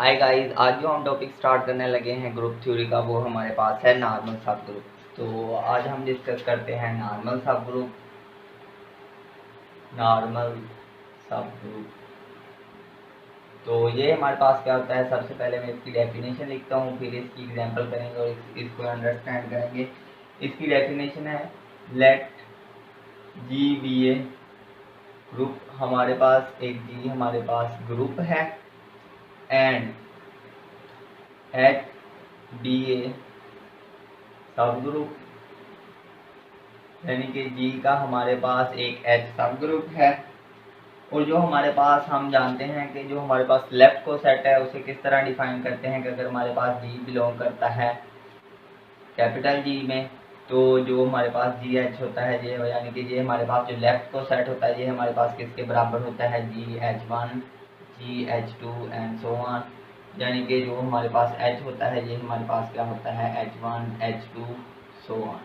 Hi guys, आज जो हम टॉपिक स्टार्ट करने लगे हैं ग्रुप थ्योरी का, वो हमारे पास है नॉर्मल सब ग्रुप। तो आज हम डिस्कस करते हैं नॉर्मल सब ग्रुप। नॉर्मल सब ग्रुप तो ये हमारे पास क्या होता है। सबसे पहले मैं इसकी डेफिनेशन लिखता हूँ, फिर इसकी एग्जांपल करेंगे और इसको अंडरस्टैंड करेंगे। इसकी डेफिनेशन है, लेट जी बी ए ग्रुप। हमारे पास एक जी हमारे पास ग्रुप है एंड एच बी ए सब ग्रुप, यानी कि जी का हमारे पास एक एच सब ग्रुप है। और जो हमारे पास हम जानते हैं कि जो हमारे पास लेफ्ट को सेट है उसे किस तरह डिफाइन करते हैं कि अगर हमारे पास जी बिलोंग करता है कैपिटल जी में, तो जो हमारे पास जी एच होता है ये, यानी कि ये हमारे पास जो लेफ्ट को सेट होता है ये हमारे पास किसके बराबर होता है, जी H one G H two and so on. यानी कि जो हमारे पास एच होता है ये हमारे पास क्या होता है, H one H to so on.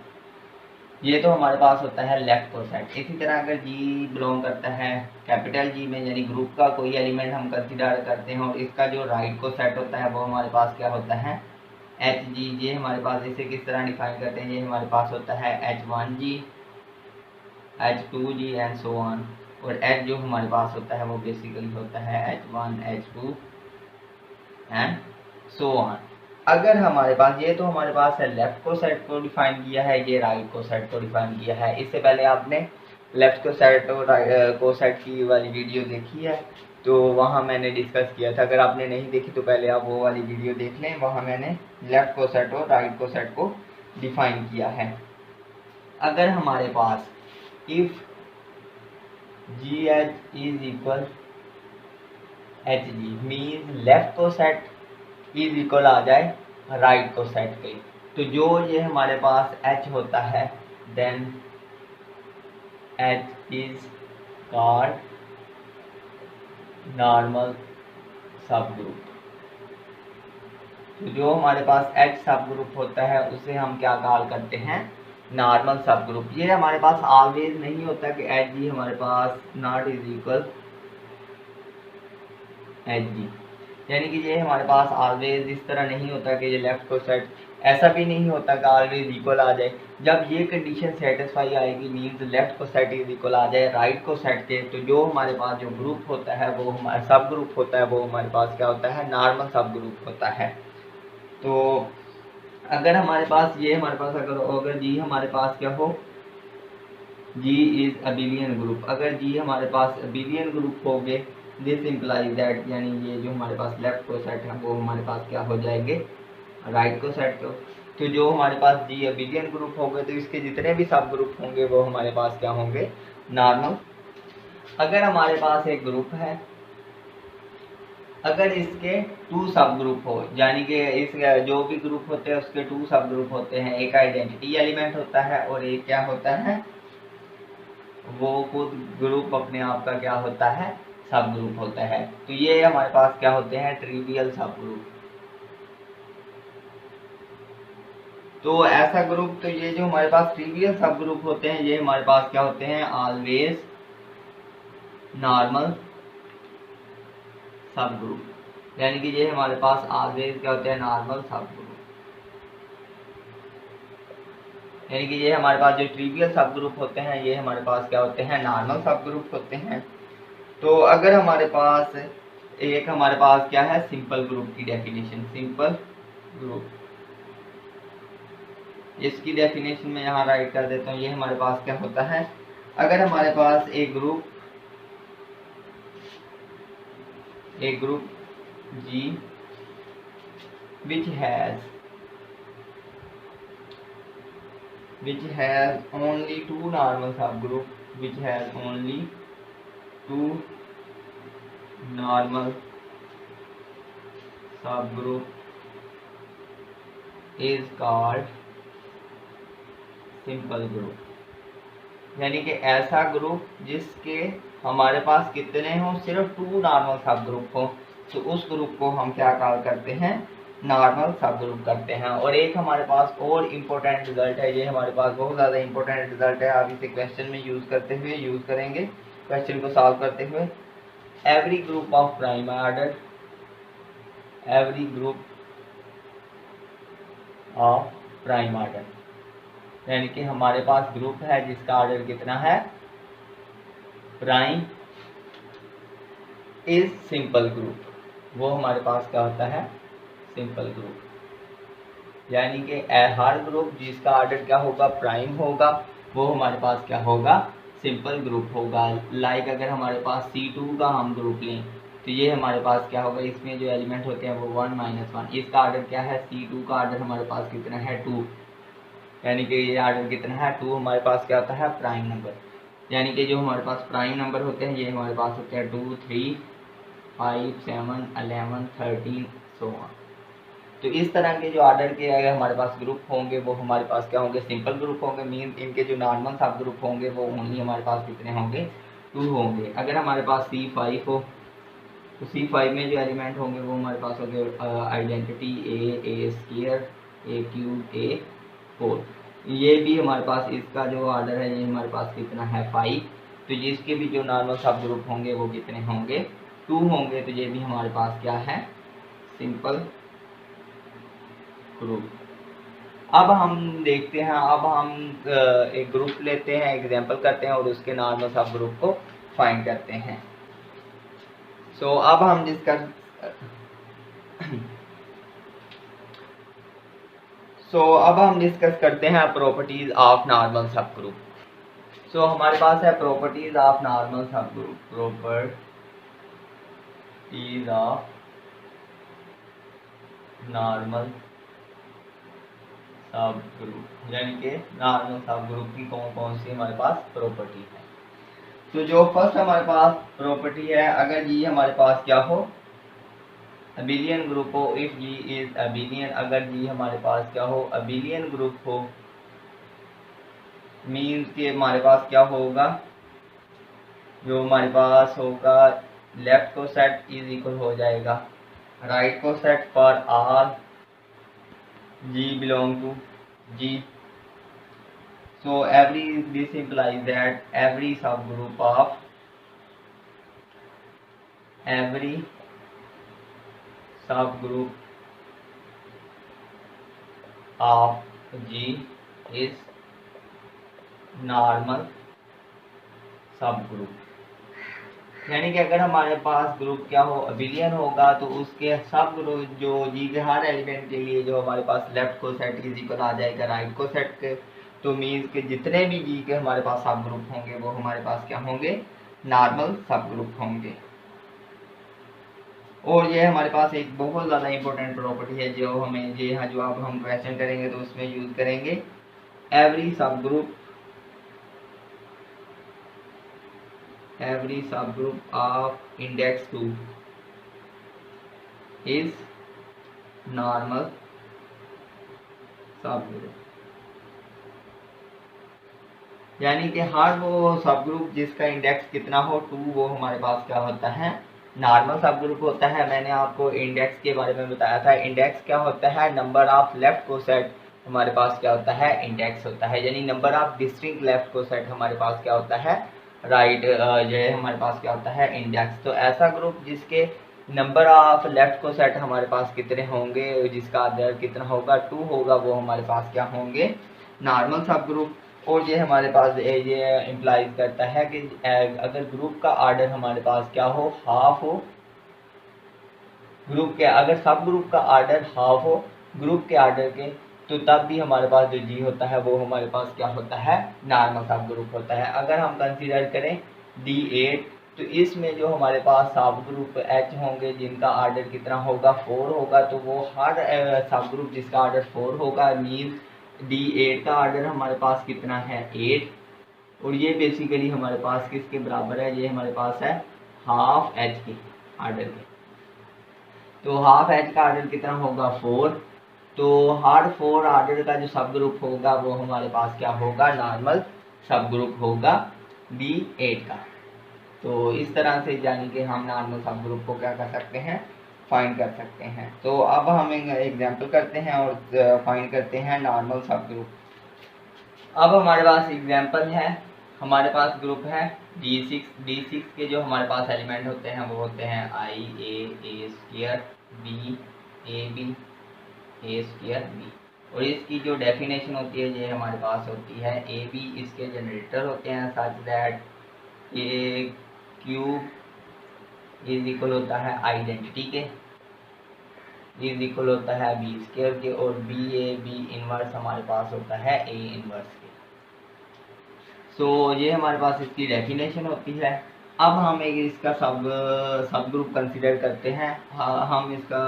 ये तो हमारे पास होता है लेफ्ट को सेट। इसी तरह अगर जी बिलोंग करता है कैपिटल जी में, यानी ग्रुप का कोई एलिमेंट हम कंसिडर करते हैं और इसका जो राइट को सेट होता है वो हमारे पास क्या होता है, एच जी। ये हमारे पास इसे किस तरह डिफाइन करते हैं, ये हमारे पास होता है H one G H two G and so on. और एच जो हमारे पास होता है वो बेसिकली होता है H one H two and so on. अगर हमारे पास ये तो हमारे पास है लेफ्ट को सेट को डिफाइन किया है, ये राइट को सेट को डिफाइन किया है। इससे पहले आपने लेफ्ट को सेट और को सेट की वाली वीडियो देखी है, तो वहाँ मैंने डिस्कस किया था। अगर आपने नहीं देखी तो पहले आप वो वाली वीडियो देख लें, वहाँ मैंने लेफ्ट को सेट और राइट को सेट को डिफाइन किया है। अगर हमारे पास if G H is equal H G mean left को सेट इज इक्वल आ जाए राइट को सेट के, तो जो ये हमारे पास एच होता है then H is called normal subgroup. तो जो हमारे पास एच सब ग्रुप होता है उसे हम क्या कॉल करते हैं, नॉर्मल सब ग्रुप। ये हमारे पास ऑलवेज नहीं होता कि एच जी हमारे पास not is equal H G, यानी कि ये हमारे पास ऑलवेज इस तरह नहीं होता कि ये लेफ्ट को सेट, ऐसा भी नहीं होता कि ऑलवेज इक्वल आ जाए। जब ये कंडीशन सेटिस्फाई आएगी मीन्स लेफ्ट को सेट इज इक्वल आ जाए राइट को सेट के, तो जो हमारे पास जो ग्रुप होता है वो हमारा सब ग्रुप होता है, वो हमारे पास क्या होता है, नॉर्मल सब ग्रुप होता है। तो अगर हमारे पास ये हमारे पास अगर जी हमारे पास क्या हो, जी इज अबिलियन ग्रुप। अगर जी हमारे पास अबिलियन ग्रुप हो गए, दिस इम्प्लाइज दैट, यानी ये जो हमारे पास लेफ्ट को सेट है वो हमारे पास क्या हो जाएंगे, राइट को सेट को। तो जो हमारे पास जी अबिलियन ग्रुप हो गए तो इसके जितने भी सब ग्रुप होंगे वो हमारे पास क्या होंगे, नॉर्मल। अगर हमारे पास एक ग्रुप है, अगर इसके टू सब ग्रुप हो, यानी कि इस जो भी ग्रुप होते हैं उसके टू सब ग्रुप होते हैं, एक आइडेंटिटी एलिमेंट होता है और एक क्या होता है, वो खुद ग्रुप अपने आप का क्या होता है, सब ग्रुप होता है। तो ये हमारे पास क्या होते हैं, ट्रिवियल सब ग्रुप। तो ऐसा ग्रुप, तो ये जो हमारे पास ट्रिवियल सब ग्रुप होते हैं ये हमारे पास क्या होते हैं, ऑलवेज नॉर्मल सब ग्रुप। यानी कि ये हमारे पास ऑलवेज क्या होते हैं, नॉर्मल सब ग्रुप। यानी कि ये हमारे पास जो ट्रिवियल सब ग्रुप होते हैं ये हमारे पास क्या होते हैं, नॉर्मल सब ग्रुप होते हैं। तो अगर हमारे पास एक हमारे पास क्या है, सिंपल ग्रुप की डेफिनेशन, सिंपल ग्रुप, इसकी डेफिनेशन में यहाँ राइट कर देता हूँ। ये हमारे पास क्या होता है, अगर हमारे पास एक group G which has only two normal subgroup, which has only two normal subgroup is called simple group। यानी कि ऐसा ग्रुप जिसके हमारे पास कितने हों, सिर्फ टू नॉर्मल सब ग्रुप हो, तो उस ग्रुप को हम क्या कॉल करते हैं, नॉर्मल सब ग्रुप करते हैं। और एक हमारे पास और इम्पोर्टेंट रिजल्ट है, ये हमारे पास बहुत ज़्यादा इम्पोर्टेंट रिजल्ट है, आप इसे क्वेश्चन में यूज़ करेंगे क्वेश्चन को सॉल्व करते हुए। Every group of prime order every group of prime order, यानी कि हमारे पास ग्रुप है जिसका ऑर्डर कितना है, प्राइम इज सिंपल ग्रुप, वो हमारे पास क्या होता है, सिंपल ग्रुप। यानी कि हर ग्रुप जिसका ऑर्डर क्या होगा, प्राइम होगा, वो हमारे पास क्या होगा, सिंपल ग्रुप होगा। लाइक अगर हमारे पास C2 का हम ग्रुप लें तो ये हमारे पास क्या होगा, इसमें जो एलिमेंट होते हैं वो 1 - 1, इसका ऑर्डर क्या है, C2 का ऑर्डर हमारे पास कितना है, 2, यानी कि ये ऑर्डर कितना है, 2 हमारे पास क्या होता है, प्राइम नंबर। यानी कि जो हमारे पास प्राइम नंबर होते हैं ये हमारे पास होते हैं 2, 3, 5, 7, 11, 13 सो ऑन। तो इस तरह के जो ऑर्डर के अगर हमारे पास ग्रुप होंगे वो हमारे पास क्या होंगे, सिंपल ग्रुप होंगे। मीन इनके जो नॉर्मल सब ग्रुप होंगे वो ओनली हमारे पास कितने होंगे, 2 होंगे। अगर हमारे पास C5 हो तो C5 में जो एलिमेंट होंगे वो हमारे पास होंगे identity A square A cube A4। ये भी हमारे पास इसका जो ऑर्डर है ये हमारे पास कितना है, 5। तो जिसके भी जो नॉर्मल सब ग्रुप होंगे वो कितने होंगे, 2 होंगे। तो ये भी हमारे पास क्या है, सिंपल ग्रुप। अब हम देखते हैं, अब हम एक ग्रुप लेते हैं, एग्जांपल करते हैं और उसके नॉर्मल सब ग्रुप को फाइंड करते हैं। अब हम डिस्कस अब हम डिस्कस करते हैं प्रॉपर्टीज ऑफ नॉर्मल सब ग्रुप। हमारे पास है प्रॉपर्टीज ऑफ नॉर्मल सब ग्रुप, प्रॉपर्टीज ऑफ नॉर्मल सब ग्रुप, यानी कि नॉर्मल सब ग्रुप की कौन कौन सी हमारे पास प्रॉपर्टी है। तो जो फर्स्ट हमारे पास प्रॉपर्टी है, अगर जी हमारे पास क्या हो, अबिलियन ग्रुप हो, इफ जी इज अबिलियन, अगर जी हमारे पास क्या हो, अबिलियन ग्रुप हो, मीन्स कि हमारे पास क्या होगा, जो हमारे पास होगा लेफ्ट को सेट इज इक्वल हो जाएगा राइट को set for all G belong to G. So this implies that every subgroup of G is normal subgroup। यानी कि अगर हमारे पास ग्रुप क्या हो, अबिलियन होगा, तो उसके सब ग्रुप जो जी के हर एलिमेंट के लिए जो हमारे पास लेफ्ट को सेट इज इक्वल आ जाएगा राइट को सेट के। तो मीन्स के जितने भी जी के हमारे पास सब ग्रुप होंगे वो हमारे पास क्या होंगे, नॉर्मल सब ग्रुप होंगे। और ये हमारे पास एक बहुत ज़्यादा इंपॉर्टेंट प्रॉपर्टी है जो हमें जी हाँ जो अब हम क्वेश्चन करेंगे तो उसमें यूज करेंगे, every subgroup of index 2 is normal subgroup। यानी कि हर वो सब ग्रुप जिसका इंडेक्स कितना हो, 2, वो हमारे पास क्या होता है, नॉर्मल सब ग्रुप होता है। मैंने आपको इंडेक्स के बारे में बताया था, इंडेक्स क्या होता है, नंबर ऑफ लेफ्ट को सेट हमारे पास क्या होता है, इंडेक्स होता है। यानी नंबर ऑफ डिस्टिंक्ट लेफ्ट को सेट हमारे पास क्या होता है, राइट जो है हमारे पास क्या होता है, इंडेक्स। तो ऐसा ग्रुप जिसके नंबर ऑफ लेफ्ट को सेट हमारे पास कितने होंगे, जिसका आर्डर कितना होगा, 2 होगा, वो हमारे पास क्या होंगे, नॉर्मल सब ग्रुप। और ये हमारे पास ये इम्प्लाइज करता है कि अगर ग्रुप का आर्डर हमारे पास क्या हो, हाफ हो, ग्रुप के अगर सब ग्रुप का आर्डर हाफ हो ग्रुप के आर्डर के, तो तब भी हमारे पास जो जी होता है वो हमारे पास क्या होता है, नॉर्मल सब ग्रुप होता है। अगर हम कंसीडर करें D8, तो इसमें जो हमारे पास सब ग्रुप H होंगे जिनका आर्डर कितना होगा, 4 होगा, तो वो हर सब ग्रुप जिसका आर्डर 4 होगा, मीन D8 का आर्डर हमारे पास कितना है, 8। और ये बेसिकली हमारे पास किसके बराबर है, ये हमारे पास है हाफ H के आर्डर के। तो हाफ H का आर्डर कितना होगा, 4। तो हर 4 आर्डर का जो सब ग्रुप होगा वो हमारे पास क्या होगा, नॉर्मल सब ग्रुप होगा D8 का। तो इस तरह से यानी कि हम नॉर्मल सब ग्रुप को क्या कर सकते हैं, फाइंड कर सकते हैं। तो अब हम एग्जांपल करते हैं और फाइंड करते हैं नॉर्मल सब ग्रुप। अब हमारे पास एग्जांपल है, हमारे पास ग्रुप है D6 के जो हमारे पास एलिमेंट होते हैं वो होते हैं I A A square B A B A square B. और इसकी जो डेफिनेशन होती है ये हमारे पास होती है ए बी इसके जनरेटर होते हैं such that A cube is equal होता है आइडेंटिटी के, इज इक्वल होता है बी स्क्वायर के, और बी ए बी इनवर्स हमारे पास होता है ए इनवर्स के। सो ये हमारे पास इसकी डेफिनेशन होती है। अब हम एक इसका सब ग्रुप कंसिडर करते हैं। हम इसका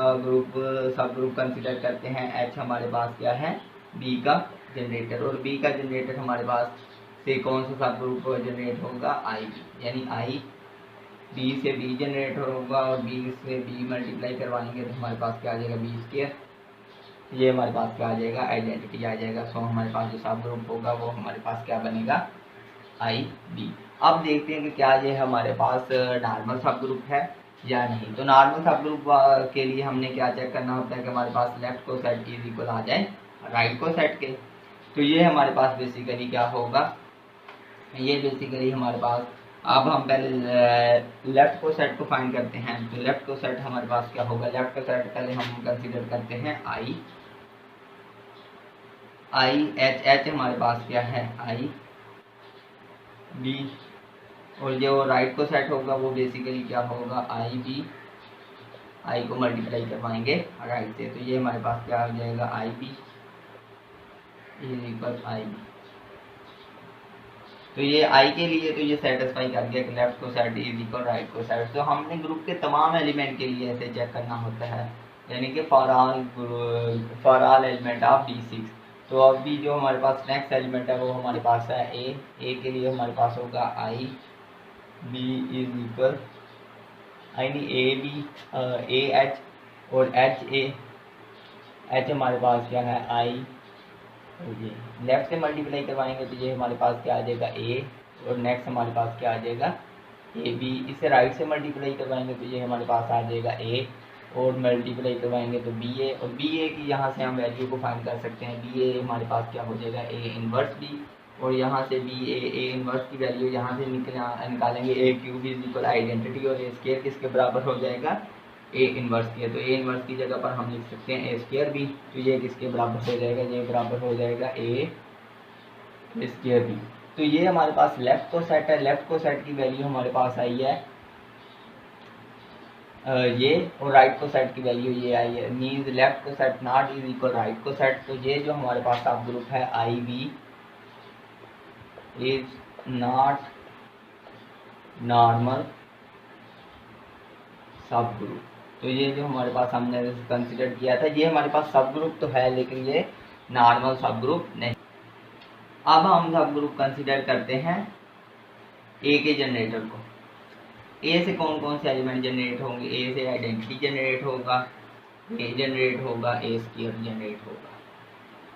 सब ग्रुप कंसिडर करते हैं। एच हमारे पास क्या है, बी का जनरेटर, और बी का जनरेटर हमारे पास से कौन सा सब ग्रुप जनरेट होगा, आई बी, यानी आई बी से बी जनरेट होगा और बी से बी मल्टीप्लाई करवाएंगे तो हमारे पास क्या आ जाएगा, बी स्क्वायर। ये हमारे पास क्या आ जाएगा, आइडेंटिटी आ जाएगा। सो हमारे पास जो सब ग्रुप होगा वो हमारे पास क्या बनेगा, आई बी। अब देखते हैं कि क्या ये हमारे पास नॉर्मल सब ग्रुप है या नहीं। तो नॉर्मल सब ग्रुप के लिए हमने क्या चेक करना होता है कि हमारे पास लेफ्ट को सेट इज इक्वल आ जाए राइट को सेट के। तो ये हमारे पास बेसिकली क्या होगा, ये बेसिकली हमारे पास, अब हम पहले लेफ्ट को सेट को फाइंड करते हैं। तो लेफ्ट को सेट हमारे पास क्या होगा, लेफ्ट को सेट पहले हम कंसीडर करते हैं आई एच, एच हमारे पास क्या है, आई बी, और जो राइट को सेट होगा वो बेसिकली क्या होगा, आई बी, आई को मल्टीप्लाई करवाएंगे राइट से। तो ये हमारे पास क्या आ जाएगा, I B is equal I B. तो ये आई के लिए तो ये सेटिस्फाई कर गया कि लेफ्ट को सेट इज इक्वल राइट को सेट। तो हमने ग्रुप के तमाम एलिमेंट के लिए ऐसे चेक करना होता है, यानी कि for all element of D6। तो अभी जो हमारे पास नेक्स्ट एलिमेंट है वो हमारे पास है ए के लिए हमारे पास होगा आई बी इज इक्वल यानी ए बी ए एच, और एच हमारे पास क्या है, आई, ये लेफ्ट से मल्टीप्लाई करवाएंगे तो ये हमारे पास क्या आ जाएगा, ए, और नेक्स्ट हमारे पास क्या आ जाएगा, ए बी। इसे राइट से मल्टीप्लाई करवाएंगे तो ये हमारे पास आ जाएगा ए, और मल्टीप्लाई करवाएंगे तो बी ए, और बी ए की यहाँ से हम वैल्यू को फाइंड कर सकते हैं। बी ए हमारे पास क्या हो जाएगा, ए इनवर्स बी, और यहाँ से बी ए इनवर्स की वैल्यू यहाँ से निकालेंगे, ए क्यूब इज इक्वल आइडेंटिटी, और ए स्क्वायर किसके बराबर हो जाएगा, ए इनवर्स की। तो ए इनवर्स की जगह पर हम लिख सकते हैं ए स्क्वायर बी। तो ये किसके बराबर हो जाएगा, ये बराबर हो जाएगा ए स्क्वायर बी। तो ये हमारे पास लेफ्ट को सेट है। लेफ्ट को सेट की वैल्यू हमारे पास आई है ये, और राइट को सेट की वैल्यू ये आई है। मीन्स लेफ्ट को set not is equal right को सेट। तो ये जो हमारे पास सब ग्रुप है आई B is not normal subgroup. तो ये जो हमारे पास हमने कंसिडर किया था ये हमारे पास सब ग्रुप तो है, लेकिन ये नॉर्मल सब ग्रुप नहीं। अब हम सब ग्रुप कंसिडर करते हैं ए के जनरेटर को। ए से कौन कौन से एलिमेंट जनरेट होंगे, ए से आइडेंटिटी जनरेट होगा, ए जनरेट होगा, ए स्क्वायर जनरेट होगा।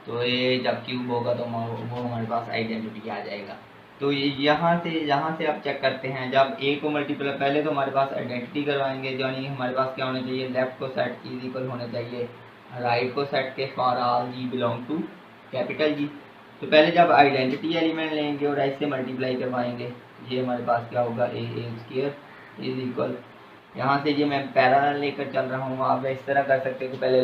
तो ये जब क्यूब होगा तो वो हमारे पास आइडेंटिटी आ जाएगा। तो यहाँ से आप चेक करते हैं, जब ए को मल्टीप्लाई, पहले तो हमारे पास आइडेंटिटी करवाएंगे, यानी हमारे पास क्या होना चाहिए, लेफ्ट को सेट इज इक्वल होना चाहिए राइट को सेट के for all ji belong to capital G. तो पहले जब आइडेंटिटी एलिमेंट लेंगे और एच से मल्टीप्लाई करवाएंगे, ये हमारे पास क्या होगा, ए स्क्वायर इज इक्वल, यहाँ से ये मैं पैरेलल लेकर चल रहा हूँ। आप इस तरह कर सकते हैं कि पहले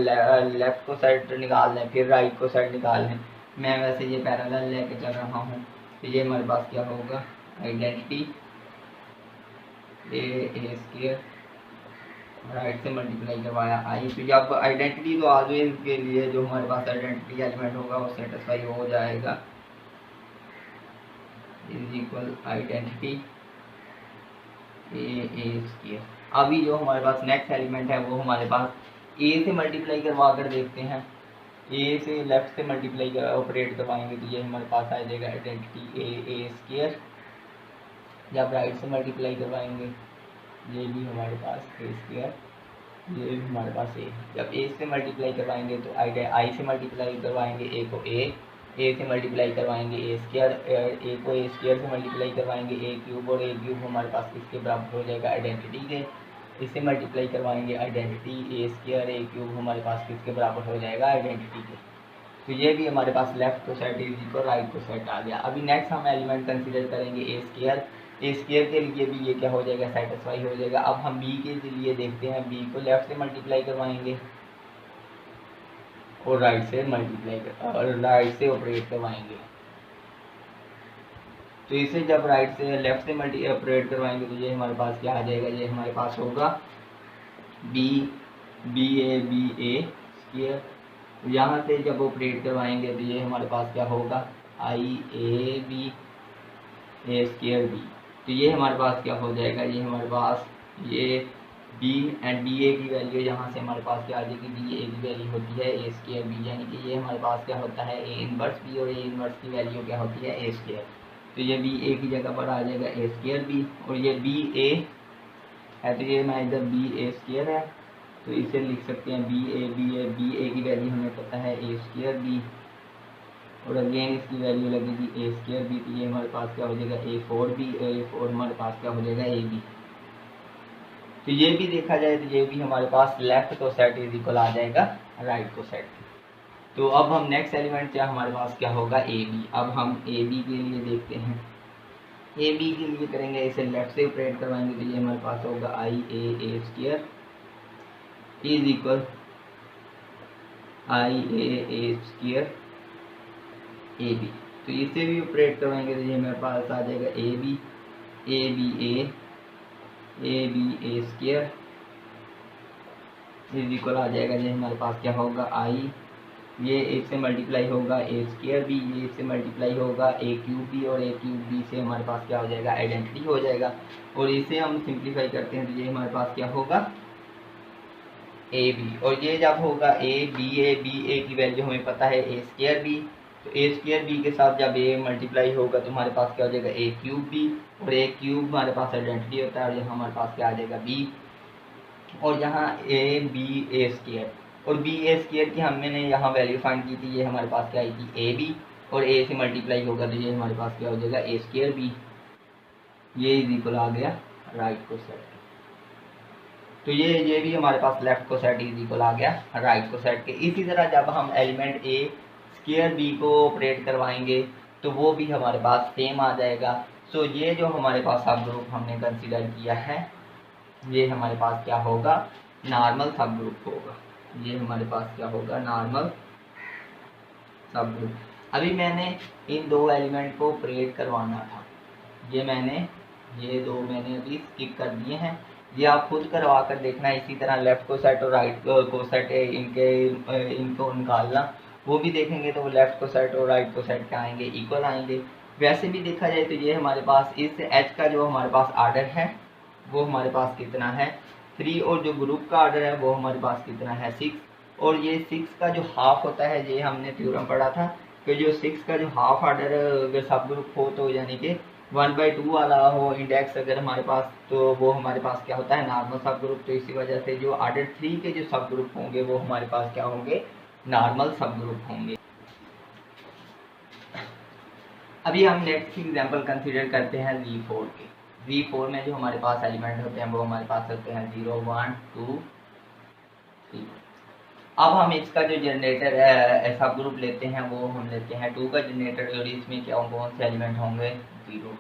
लेफ्ट को सेट निकाल लें फिर राइट को सेट निकाल लें। मैं वैसे ये पैरेलल लेकर चल रहा हूँ। तो ये हमारे पास क्या होगा, आइडेंटिटी ए स्क्वायर राइट से मल्टीप्लाई करवाया आई। तो जब आइडेंटिटी तो ऑलवेज के लिए जो हमारे पास आइडेंटिटी एलिमेंट होगा वो सेटिस्फाई हो जाएगा, is equal identity A square. अभी जो हमारे पास नेक्स्ट एलिमेंट है वो हमारे पास ए से मल्टीप्लाई करवा कर देखते हैं। ए से लेफ्ट से मल्टीप्लाई ऑपरेट करवाएंगे तो ये हमारे पास आ जाएगा आइडेंटिटी ए स्क्वायर। जब राइट से मल्टीप्लाई करवाएंगे ये भी हमारे पास ए स्क्वायर, ये भी हमारे पास ए। जब ए से मल्टीप्लाई करवाएंगे तो आई से मल्टीप्लाई करवाएंगे ए को ए से मल्टीप्लाई करवाएंगे ए स्क्वायर, ए को ए स्क्वायर से मल्टीप्लाई करवाएंगे ए क्यूब, और ए क्यूब हमारे पास किसके बराबर हो जाएगा, आइडेंटिटी के। इससे मल्टीप्लाई करवाएंगे आइडेंटिटी ए स्क्वायर, ए क्यूब हमारे पास किसके बराबर हो जाएगा, आइडेंटिटी के। तो ये भी हमारे पास लेफ्ट को सेट इज इक्वल राइट को सेट आ गया। अभी नेक्स्ट हम एलिमेंट कंसीडर करेंगे ए स्क्वायर। ए स्क्वायर के लिए भी ये क्या हो जाएगा, सेटिस्फाई हो जाएगा। अब हम बी के लिए देखते हैं, बी को लेफ्ट से मल्टीप्लाई करवाएंगे और राइट से मल्टीप्लाई और राइट से ऑपरेट करवाएंगे। तो इसे जब राइट से लेफ्ट से मल्टी ऑपरेट करवाएंगे तो ये हमारे पास क्या आ जाएगा, ये हमारे पास होगा बी ए स्क्वायर। यहाँ से जब ऑपरेट करवाएंगे तो ये हमारे पास क्या होगा, I A B A square B. तो ये हमारे पास क्या हो जाएगा, ये हमारे पास ये बी एंड बी ए की वैल्यू यहाँ से हमारे पास क्या आ जाएगी, बी ए की वैल्यू होती है ए स्क्वायर बी, यानी कि ये हमारे पास क्या होता है ए इनवर्स बी, और ए इनवर्स की वैल्यू क्या होती है ए स्क्वायर। तो ये बी ए की जगह पर आ जाएगा ए स्क्वायर बी, और ये बी ए है तो ये मैं इधर बी ए स्क्वायर है तो इसे लिख सकते हैं बी ए की वैल्यू हमें पता है ए स्क्वायर बी, और अगेन इसकी वैल्यू लगेगी ए स्क्वायर बी। तो ये हमारे पास क्या हो जाएगा ए फोर बी, और ए फोर हमारे पास क्या हो जाएगा ए बी। तो ये भी देखा जाए तो ये भी हमारे पास लेफ्ट को सेट इज इक्वल आ जाएगा राइट को सेट। तो अब हम नेक्स्ट एलिमेंट क्या हमारे पास क्या होगा ए बी। अब हम ए बी के लिए देखते हैं, ए बी के लिए करेंगे इसे लेफ्ट से ऑपरेट करवाएंगे तो ये हमारे पास होगा I A square is equal I A square A B. तो इसे भी ऑपरेट करवाएंगे तो ये हमारे पास आ जाएगा A B A square is equal आ जाएगा, ये हमारे पास क्या होगा आई, ये एक से मल्टीप्लाई होगा ए स्क्वायर बी, ये एक से मल्टीप्लाई होगा ए क्यूब बी, और ए क्यूब बी से हमारे पास क्या हो जाएगा आइडेंटिटी हो जाएगा। और इसे हम सिंप्लीफाई करते हैं तो ये हमारे पास क्या होगा ए बी, और ये जब होगा ए बी ए की वैल्यू हमें पता है ए स्क्वायर बी, तो ए स्क्वायर बी के साथ जब ए मल्टीप्लाई होगा तो हमारे पास क्या हो जाएगा ए क्यूब बी, और ए क्यूब हमारे पास आइडेंटिटी होता है, और यहाँ हमारे पास क्या आ जाएगा बी, और यहाँ ए बी ए स्क्वायर, और बी ए स्क्वायर की हमने यहाँ वैल्यू फाइंड की थी, ये हमारे पास क्या आई थी ए बी, और ए से मल्टीप्लाई होगा तो ये हमारे पास क्या हो जाएगा ए स्क्वायर बी, ये इज इक्वल आ गया राइट को सेट। तो ये भी हमारे पास लेफ्ट को सेट इज इक्वल आ गया राइट को सेट के। इसी तरह जब हम एलिमेंट ए स्क्वायर बी को ऑपरेट करवाएंगे तो वो भी हमारे पास सेम आ जाएगा। सो ये जो हमारे पास सब ग्रुप हमने कंसीडर किया है ये हमारे पास क्या होगा नॉर्मल सब ग्रुप होगा, ये हमारे पास क्या होगा नॉर्मल सब ग्रुप। अभी मैंने इन दो एलिमेंट को ऑपरेट करवाना था, ये दो मैंने अभी स्किप कर दिए हैं, ये आप खुद करवा कर देखना। इसी तरह लेफ्ट को सेट और राइट को सेट इनको निकालना, वो भी देखेंगे तो वो लेफ्ट को सेट और राइट को सेट क्या आएंगे इक्वल आएंगे। वैसे भी देखा जाए तो ये हमारे पास इस एच का जो हमारे पास आर्डर है वो हमारे पास कितना है 3, और जो ग्रुप का आर्डर है वो हमारे पास कितना है 6, और ये 6 का जो हाफ होता है ये हमने थ्योरम पढ़ा था कि जो 6 का जो हाफ आर्डर अगर सब ग्रुप हो तो यानी कि 1/2 वाला हो इंडेक्स अगर हमारे पास तो वो हमारे पास क्या होता है नॉर्मल सब ग्रुप। तो इसी वजह से जो आर्डर 3 के जो सब ग्रुप होंगे वो हमारे पास क्या होंगे नॉर्मल सब ग्रुप होंगे। अभी हम नेक्स्ट एग्जांपल कंसीडर करते हैं V4 के। V4 में जो हमारे पास एलिमेंट होते हैं वो हमारे पास होते हैं 0 1 2 3। अब हम इसका जो जनरेटर सब ग्रुप लेते हैं वो हम लेते हैं 2 का जनरेटर, और इसमें क्या कौन से एलिमेंट होंगे 0 2।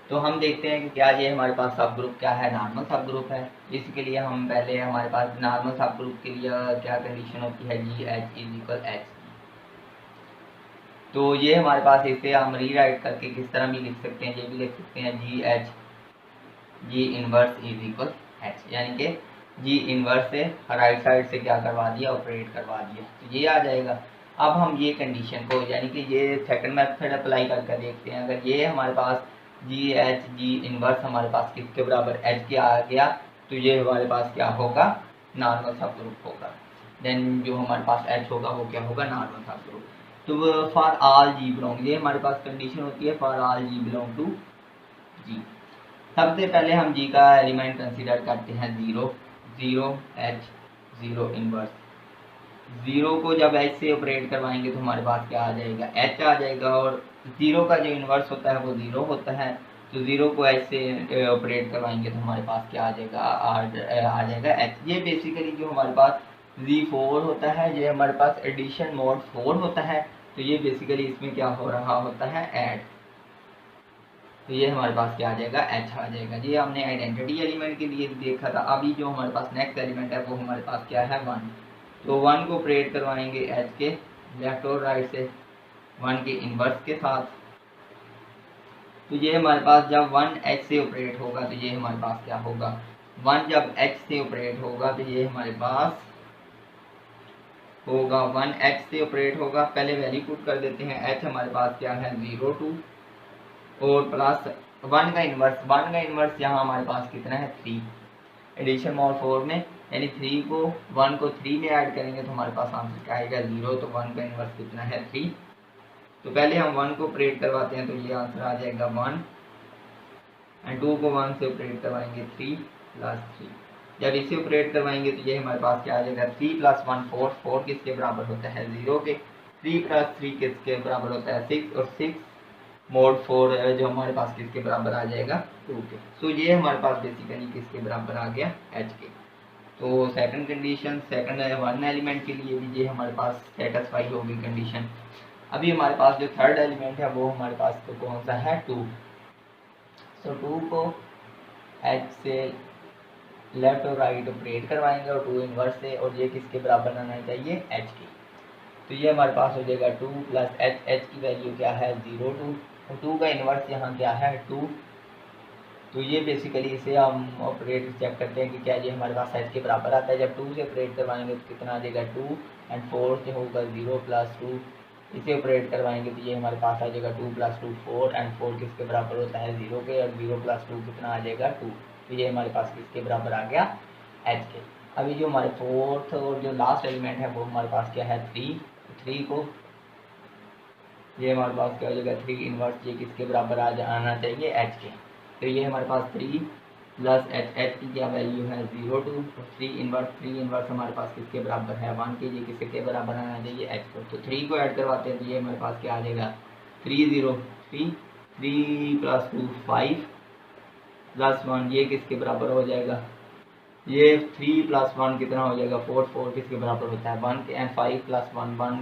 तो हम देखते हैं कि क्या ये हमारे पास सब ग्रुप क्या है नॉर्मल सब ग्रुप है। इसके लिए हम पहले हमारे पास नॉर्मल सब ग्रुप के लिए क्या कंडीशन होती है GH इज इक्वल H। तो ये हमारे पास इसे हम रीराइट करके किस तरह भी लिख सकते हैं, ये भी लिख सकते हैं GH G inverse is equal H, यानी कि G इनवर्स से राइट साइड से क्या करवा दिया ऑपरेट करवा दिया, तो ये आ जाएगा। अब हम ये कंडीशन को यानी कि ये सेकंड मेथड अप्लाई करके देखते हैं। अगर ये हमारे पास GH G इनवर्स हमारे पास किसके बराबर H के आ गया तो ये हमारे पास क्या होगा नॉर्मल सब ग्रुप होगा। देन जो हमारे पास H होगा वो क्या होगा नॉर्मल सब ग्रुप। तो फॉर ऑल G बिलोंग, ये हमारे पास कंडीशन होती है for all G belong to G। सबसे पहले हम G का एलिमेंट कंसीडर करते हैं 0 0 H 0 इनवर्स। 0 को जब H से ऑपरेट करवाएंगे तो हमारे पास क्या आ जाएगा H आ जाएगा, और 0 का जो इनवर्स होता है वो 0 होता है। तो 0 को H से ऑपरेट करवाएंगे तो हमारे पास क्या आ जाएगा आ जाएगा H। ये बेसिकली जो हमारे पास V4 होता है ये हमारे पास एडिशन मोड 4 होता है, तो ये बेसिकली इसमें क्या हो रहा होता है ऐड। तो ये हमारे पास क्या आ जाएगा H आ जाएगा। ये हमने आइडेंटिटी एलिमेंट के लिए देखा था। अभी जो हमारे पास नेक्स्ट एलिमेंट है वो हमारे पास क्या है 1। तो 1 को ऑपरेट करवाएंगे एच के लेफ्ट और राइट से 1 के इन्वर्स के साथ। तो ये हमारे पास जब 1 एच से ऑपरेट होगा तो ये हमारे पास क्या होगा, 1 जब एच से ऑपरेट होगा तो ये हमारे पास होगा 1 एच से ऑपरेट होगा। पहले वैल्यू पुट कर देते हैं। एच हमारे पास क्या है 0 2 और प्लस 1 का इन्वर्स यहाँ हमारे पास कितना है 3 एडिशन मोड 4 में, यानी 3 को 1 को 3 में ऐड करेंगे तो हमारे पास आंसर क्या आएगा 0। तो 1 का इन्वर्स कितना है 3। तो पहले हम 1 को ऑपरेट करवाते हैं तो ये आंसर आ जाएगा 1 एंड 2 को 1 से ऑपरेट करवाएंगे 3 प्लस 3। जब इसे ऑपरेट करवाएंगे तो ये हमारे पास क्या आ जाएगा 3 प्लस 1 4, 4 किसके बराबर होता है 0 के, 3 प्लस 3 किसके बराबर होता है 6 और 6 मोड 4 जो हमारे पास किसके बराबर आ जाएगा 2 के। सो ये हमारे पास बेसिकली किसके बराबर आ गया h के। तो सेकंड कंडीशन सेकंड 1 एलिमेंट के लिए भी ये हमारे पास सेटिस्फाई होगी कंडीशन। अभी हमारे पास जो थर्ड एलिमेंट है वो हमारे पास तो कौन सा है 2। सो 2 को h से लेफ्ट और राइट ऑपरेट करवाएंगे और 2 इन्वर्स से, और ये किसके बराबर आना चाहिए h की। तो ये हमारे पास हो जाएगा 2 प्लस एच, एच की वैल्यू क्या है 0 2 और 2 का इन्वर्स यहाँ क्या है 2। तो ये बेसिकली इसे हम ऑपरेट चेक करते हैं कि क्या ये हमारे पास एच के बराबर आता है। जब 2 से ऑपरेट करवाएंगे तो कितना आ जाएगा 2 एंड 4 से होगा 0 प्लस 2। इसे ऑपरेट करवाएंगे तो ये हमारे पास आ जाएगा 2 प्लस 2 4 एंड 4 किसके बराबर होता है 0 के, और 0 प्लस 2 कितना आ जाएगा 2। तो ये हमारे पास किसके बराबर आ गया एच के। अभी जो हमारे फोर्थ और जो लास्ट एलिमेंट है वो हमारे पास क्या है 3। 3 को ये हमारे पास क्या हो जाएगा 3 इन्वर्स, ये किसके बराबर आना चाहिए h के। तो ये हमारे पास 3 प्लस एच, एच की क्या वैल्यू है 0 2 और 3 इन्वर्स हमारे पास किसके बराबर है 1 के, ये किसके बराबर आना चाहिए h को। तो 3 को ऐड करवाते हैं तो ये हमारे पास क्या आ जाएगा 3 0 3 3 प्लस 2 5 प्लस 1, ये किसके बराबर हो जाएगा, ये 3 प्लस 1 कितना हो जाएगा 4, 4 किसके बराबर होता है 1 के, एंड 5 प्लस 1 1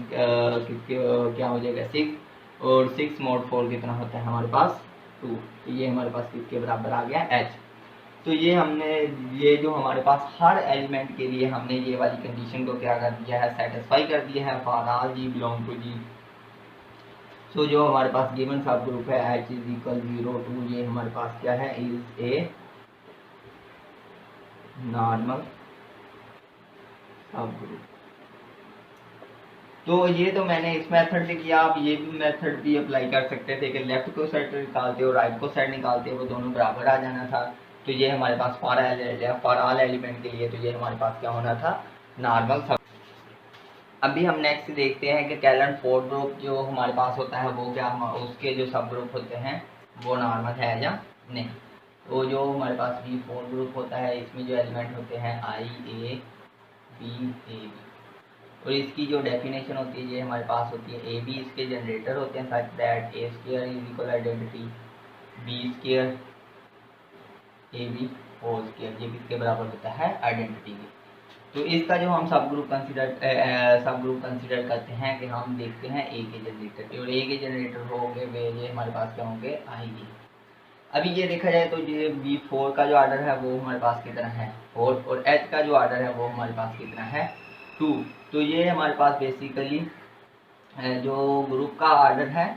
किसके क्या हो जाएगा 6 और 6 मोड 4 कितना होता है हमारे पास 2। तो ये हमारे पास किसके बराबर आ गया h। तो ये हमने ये जो हमारे पास हर एलिमेंट के लिए हमने ये वाली कंडीशन को क्या कर दिया है सेटिस्फाई कर दिया है for all g belong to g। So जो हमारे पास गिवन सब ग्रुप है h इज इक्वल 0 2, ये हमारे पास क्या है is a normal subgroup. तो ये तो मैंने इस मेथड से किया, आप ये भी मेथड भी अप्लाई कर सकते थे कि लेफ्ट को सेट निकालते हो राइट को सेट निकालते हो वो दोनों बराबर आ जाना था। तो ये हमारे पास फॉर ऑल एलिमेंट के लिए तो ये हमारे पास क्या होना था नॉर्मल सब। अभी हम नेक्स्ट देखते हैं कि कैलन फोर ग्रुप जो हमारे पास होता है वो क्या उसके जो सब ग्रुप होते हैं वो नॉर्मल है या नहीं। तो जो हमारे पास V4 ग्रुप होता है इसमें जो एलिमेंट होते हैं I A B A B, और इसकी जो डेफिनेशन होती है ये हमारे पास होती है A B इसके जनरेटर होते हैं such that A square is equal identity B square A B whole square, ये किसके बराबर होता है आइडेंटिटी के। तो इसका जो हम सब ग्रुप कंसिडर करते हैं कि हम देखते हैं A के जनरेटर, और A के जनरेटर होंगे वे ये हमारे पास क्या होंगे I के। अभी ये देखा जाए तो ये V4 का जो ऑर्डर है वो हमारे पास कितना है 4, और H का जो ऑर्डर है वो हमारे पास कितना है 2। तो ये हमारे पास बेसिकली जो ग्रुप का ऑर्डर है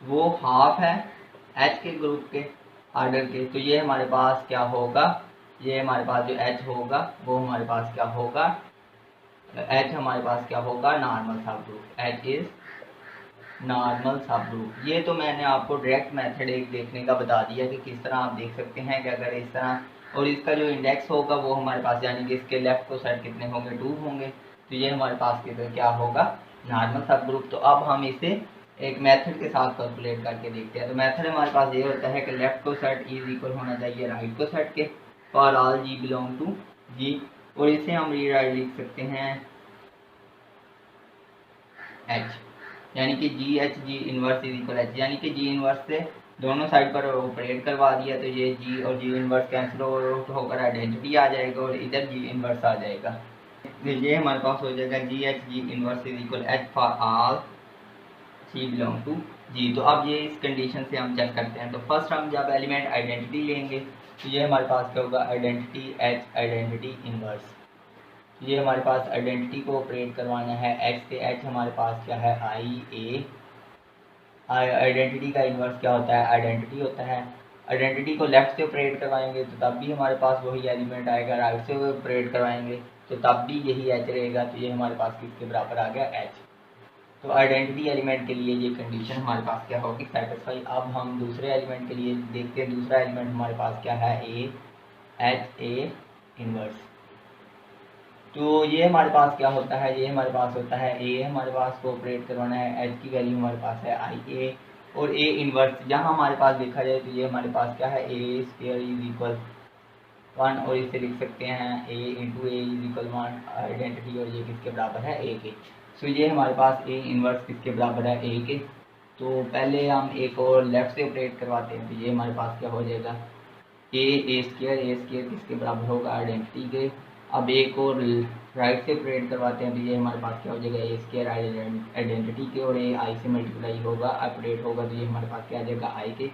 वो हाफ है H के ग्रुप के ऑर्डर के। तो ये हमारे पास क्या होगा, ये हमारे पास जो H होगा वो हमारे पास क्या होगा H हमारे पास क्या होगा नॉर्मल सब ग्रुप, H इज नॉर्मल सब ग्रुप। ये तो मैंने आपको डायरेक्ट मेथड एक देखने का बता दिया कि किस तरह आप देख सकते हैं कि अगर इस तरह, और इसका जो इंडेक्स होगा वो हमारे पास यानी कि इसके लेफ्ट को साइड कितने होंगे 2 होंगे। तो ये हमारे पास कितने क्या होगा नॉर्मल सब ग्रुप। तो अब हम इसे एक मेथड के साथ कैलकुलेट करके देखते हैं। तो मेथड हमारे पास ये होता है कि लेफ्ट को सेट इज इक्वल होना चाहिए राइट को सेट के for all g belong to g, और इसे हम रीराइट लिख सकते हैं h, यानी कि जी इनवर्स इज इक्वल एच, यानी कि जी इनवर्स से दोनों साइड पर ऑपरेट करवा दिया तो ये जी और जी इनवर्स कैंसिल होकर आइडेंटिटी आ जाएगा और इधर जी इनवर्स आ जाएगा। तो ये हमारे पास हो जाएगा G inverse is equal H for all ji belong to G. तो अब ये इस कंडीशन से हम चेक करते हैं। तो फर्स्ट हम जब एलिमेंट आइडेंटिटी लेंगे तो ये हमारे पास क्या होगा आइडेंटिटी एच आइडेंटिटी इनवर्स। ये हमारे पास आइडेंटिटी को ऑपरेट करवाना है एच से। एच हमारे पास क्या है, आई ए। आइडेंटिटी का इन्वर्स क्या होता है, आइडेंटिटी होता है। आइडेंटिटी को लेफ्ट से ऑपरेट करवाएंगे तो तब भी हमारे पास वही एलिमेंट आएगा, राइट से ऑपरेट करवाएंगे तो तब भी यही एच रहेगा। तो ये हमारे पास किसके बराबर आ गया, एच। तो आइडेंटिटी एलिमेंट के लिए ये कंडीशन हमारे पास क्या होगी, सेटिस्फाई। अब हम दूसरे एलिमेंट के लिए देखते हैं। दूसरा एलिमेंट हमारे पास क्या है, ए एच ए इनवर्स। तो ये हमारे पास क्या होता है, ये हमारे पास होता है ए हमारे पास को ऑपरेट करवाना है, एच की वैल्यू हमारे पास है आई ए और ए इनवर्स जहाँ हमारे पास देखा जाए तो ये हमारे पास क्या है, ए स्क्वायर इज इक्वल 1 और इसे लिख सकते हैं A into A is equal 1 identity, और ये किसके बराबर है, ए के। सो ये हमारे पास ए इनवर्स किसके बराबर है, ए के। तो पहले हम एक और लेफ्ट से ऑपरेट करवाते हैं तो ये हमारे पास क्या हो जाएगा, ए स्क्वायर किसके बराबर होगा, आइडेंटिटी के। अब एक और राइट से ऑपरेट करवाते हैं तो ये हमारे पास क्या हो जाएगा, ए स्क्वायर आइडेंटिटी के और ए आई से मल्टीप्लाई होगा, अपडेट होगा तो ये हमारे पास क्या आ जाएगा, आई के,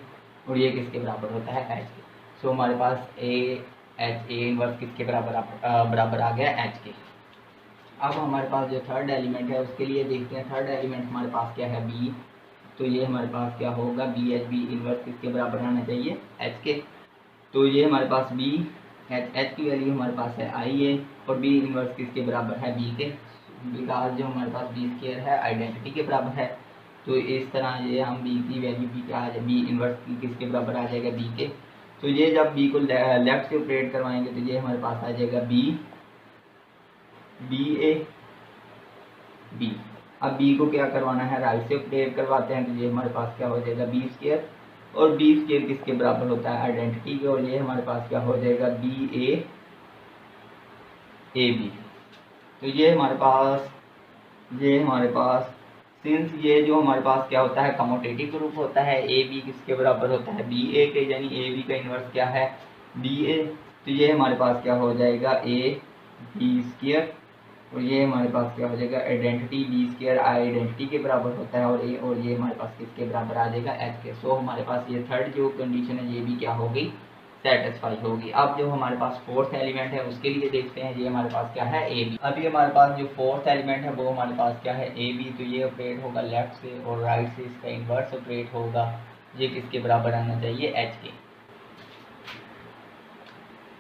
और ये किसके बराबर होता है, एच के। सो हमारे पास ए इनवर्स किसके बराबर आ गया, एच के। अब हमारे पास जो थर्ड एलिमेंट है उसके लिए देखते हैं। थर्ड एलिमेंट हमारे पास क्या है, बी। तो ये हमारे पास क्या होगा, बी इनवर्स किसके बराबर आना चाहिए, एच के। तो ये हमारे पास बी एच की वैल्यू हमारे पास है आई ए और बी इनवर्स किसके बराबर है, बी के। बिकॉज जो हमारे पास बी स्क्वायर है आइडेंटिटी के बराबर है, तो इस तरह ये हम बी की वैल्यू बी इनवर्स की किसके बराबर आ जाएगा, बी के। तो ये जब बी को लेफ्ट से ऑपरेट करवाएंगे तो ये हमारे पास आ जाएगा बी ए बी। अब बी को क्या करवाना है, राइट से ऑपरेट करवाते हैं तो ये हमारे पास क्या हो जाएगा, बी स्क्वायर, और बी स्क्वायर किसके बराबर होता है, आइडेंटिटी के, और ये हमारे पास क्या हो जाएगा, बी ए बी। तो ये हमारे पास सिंस ये जो हमारे पास क्या होता है, कमोटेटिव ग्रुप होता है, ए बी किसके बराबर होता है, बी ए के, यानी ए बी का इन्वर्स क्या है, बी ए। तो ये हमारे पास क्या हो जाएगा, ए बी स्क्वायर, और ये हमारे पास क्या हो जाएगा, आइडेंटिटी बी स्क्वायर आइडेंटिटी के बराबर होता है, और ये हमारे पास किसके बराबर आ जाएगा, एच के। सो हमारे पास ये थर्ड जो कंडीशन है ये भी क्या होगी, सेटिस्फाई होगी। अब जो हमारे पास फोर्थ एलिमेंट है उसके लिए देखते हैं। ये हमारे पास क्या है, ए बी। अभी हमारे पास जो फोर्थ एलिमेंट है वो हमारे पास क्या है, ए बी। तो ये ऑपरेट होगा लेफ्ट से और राइट से इसका इन्वर्स ऑपरेट होगा। ये किसके बराबर आना चाहिए, एच के।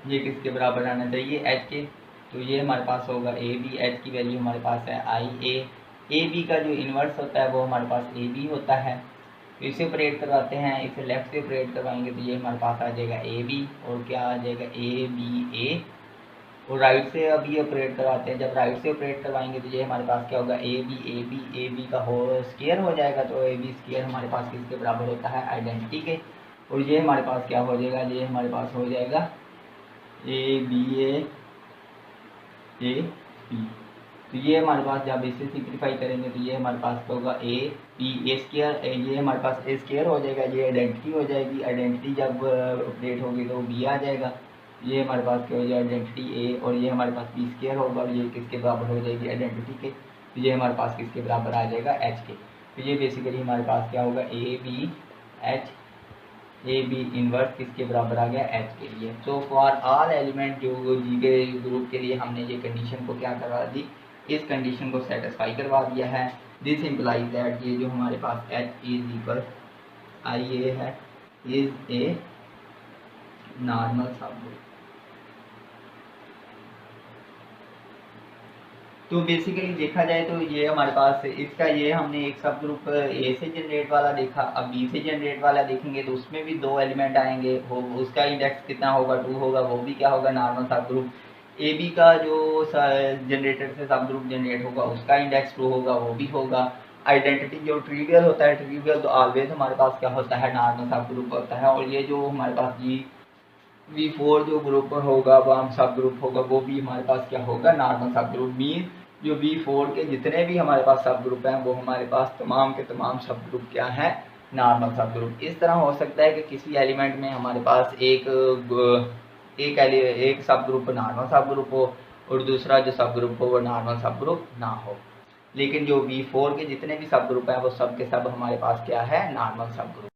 ये किसके बराबर आना चाहिए, एच के। तो ये हमारे पास होगा ए बी, एच की वैल्यू हमारे पास है आई ए बी का जो इन्वर्स होता है वो हमारे पास ए बी होता है। तो इसे ऑपरेट करवाते हैं, इसे लेफ्ट से ऑपरेट करवाएंगे तो ये हमारे पास आ जाएगा ए बी, और क्या आ जाएगा, ए बी ए। और राइट से अब ये ऑपरेट करवाते हैं, जब राइट से ऑपरेट करवाएंगे तो ये हमारे पास क्या होगा, ए बी का होल स्क्वायर हो जाएगा। तो ए बी स्क्वायर हमारे पास किसके बराबर होता है, आइडेंटिटी के, और ये हमारे पास क्या हो जाएगा, ये हमारे पास हो जाएगा ए बी ए बी। तो ये हमारे पास जब इसे सिंप्लीफाई करेंगे तो ये हमारे पास होगा ए बी ए स्क्वायर, ये हमारे पास ए स्क्वायर हो जाएगा, ये आइडेंटिटी हो जाएगी। आइडेंटिटी जब अपडेट होगी तो बी आ जाएगा। ये हमारे पास क्या हो जाएगा, आइडेंटिटी ए, और ये हमारे पास बी स्क्वायर होगा, और ये किसके बराबर हो जाएगी, आइडेंटिटी के। तो ये हमारे पास किसके बराबर आ जाएगा, एच के। तो ये बेसिकली हमारे पास क्या होगा, A B H, A B inverse किसके बराबर आ गया, एच के लिए। सो फॉर ऑल एलिमेंट जो जी के ग्रुप के लिए हमने ये कंडीशन को क्या करवा दी, इस कंडीशन को सेटिस्फाई करवा दिया है। दिस इम्प्लाइज दैट ये जो हमारे पास एच इज इक्वल आई ए है इज ए नॉर्मल सबग्रुप। तो बेसिकली देखा जाए तो ये हमारे पास इसका ये हमने एक सब ग्रुप ए से जनरेट वाला देखा। अब बी से जनरेट वाला देखेंगे तो उसमें भी दो एलिमेंट आएंगे, वो उसका इंडेक्स कितना होगा, 2 होगा, वो भी क्या होगा, नॉर्मल सब ग्रुप। ए बी का जो जनरेटर से सब ग्रुप जनरेट होगा उसका इंडेक्स 2 होगा, वो भी होगा। आइडेंटिटी जो ट्रिवियल होता है, ट्रिवियल तो ऑलवेज हमारे पास क्या होता है, नॉर्मल सब ग्रुप होता है। और ये जो हमारे पास V4 जो ग्रुप होगा वो सब ग्रुप होगा, वो भी हमारे पास क्या होगा, नॉर्मल सब ग्रुप। मीन जो V4 के जितने भी हमारे पास सब ग्रुप हैं वो हमारे पास तमाम के तमाम सब ग्रुप क्या है, नॉर्मल सब ग्रुप। इस तरह हो सकता है कि किसी एलिमेंट में हमारे पास एक सब ग्रुप नॉर्मल सब ग्रुप हो और दूसरा जो सब ग्रुप हो वो नॉर्मल सब ग्रुप ना हो, लेकिन जो V4 के जितने भी सब ग्रुप हैं वो सब के सब हमारे पास क्या है, नॉर्मल सब ग्रुप।